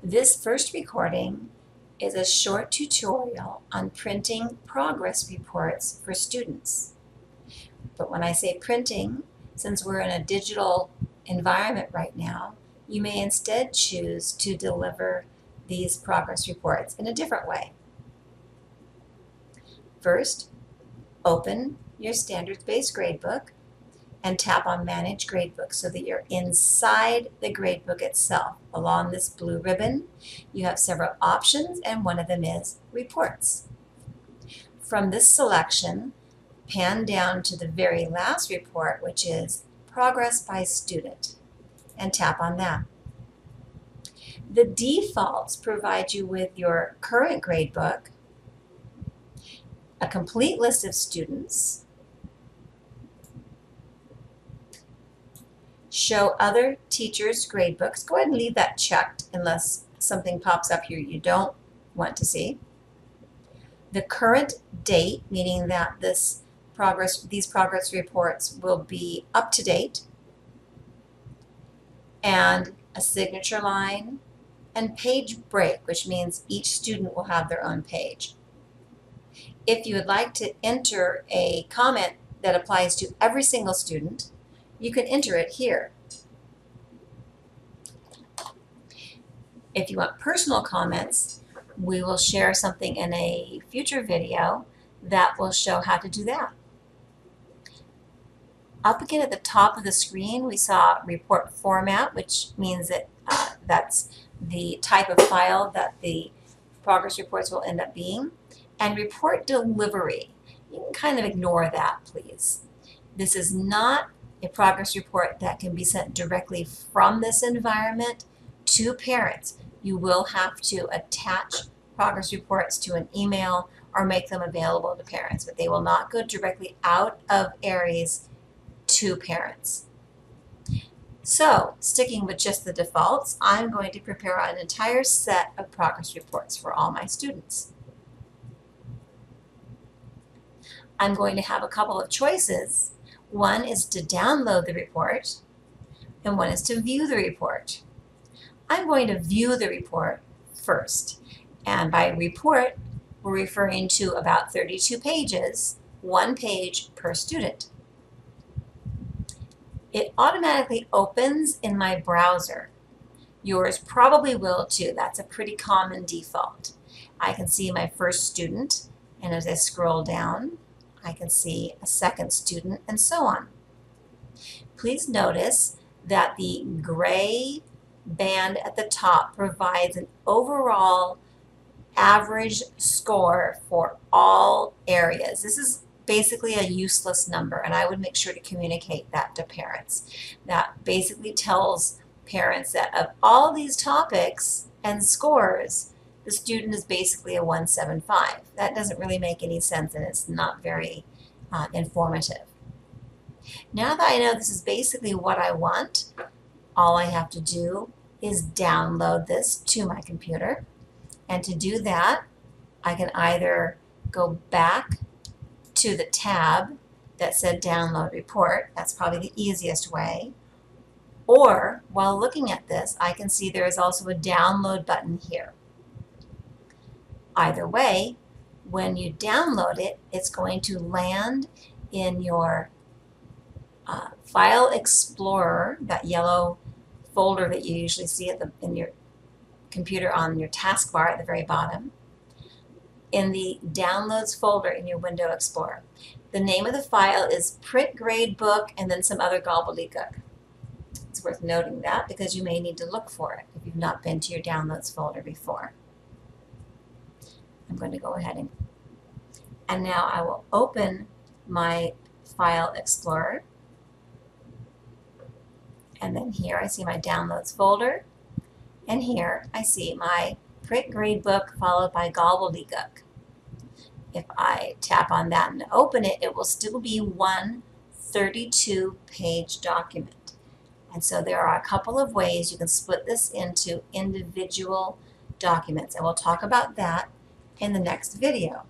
This first recording is a short tutorial on printing progress reports for students. But when I say printing, since we're in a digital environment right now, you may instead choose to deliver these progress reports in a different way. First, open your standards-based gradebook and tap on Manage Gradebook so that you're inside the gradebook itself. Along this blue ribbon, you have several options, and one of them is Reports. From this selection, pan down to the very last report, which is Progress by Student, and tap on that. The defaults provide you with your current gradebook, a complete list of students, show other teachers' gradebooks. Go ahead and leave that checked unless something pops up here you don't want to see. The current date, meaning that these progress reports will be up to date, and a signature line, and page break, which means each student will have their own page. If you would like to enter a comment that applies to every single student, you can enter it here. If you want personal comments, we will share something in a future video that will show how to do that. Up again at the top of the screen, we saw report format, which means that that's the type of file that the progress reports will end up being. And report delivery. You can kind of ignore that, please. This is not a progress report that can be sent directly from this environment to parents. You will have to attach progress reports to an email or make them available to parents, but they will not go directly out of Aeries to parents. So, sticking with just the defaults, I'm going to prepare an entire set of progress reports for all my students. I'm going to have a couple of choices. One is to download the report, and one is to view the report. I'm going to view the report first, and by report, we're referring to about 32 pages, one page per student. It automatically opens in my browser. Yours probably will too. That's a pretty common default. I can see my first student, and as I scroll down, I can see a second student, and so on. Please notice that the gray band at the top provides an overall average score for all areas. This is basically a useless number, and I would make sure to communicate that to parents. That basically tells parents that of all these topics and scores, the student is basically a 175. That doesn't really make any sense, and it's not very informative. Now that I know this is basically what I want, all I have to do is download this to my computer. And to do that, I can either go back to the tab that said download report. That's probably the easiest way. Or while looking at this, I can see there is also a download button here. Either way, when you download it, it's going to land in your File Explorer, that yellow folder that you usually see in your computer on your taskbar at the very bottom, in the Downloads folder in your Window Explorer. The name of the file is Print Gradebook and then some other gobbledygook. It's worth noting that because you may need to look for it if you've not been to your Downloads folder before. I'm going to go ahead and now I will open my File Explorer. And then here I see my Downloads folder. And here I see my Print Gradebook followed by gobbledygook. If I tap on that and open it, it will still be one 32-page document. And so there are a couple of ways you can split this into individual documents, and we'll talk about that in the next video.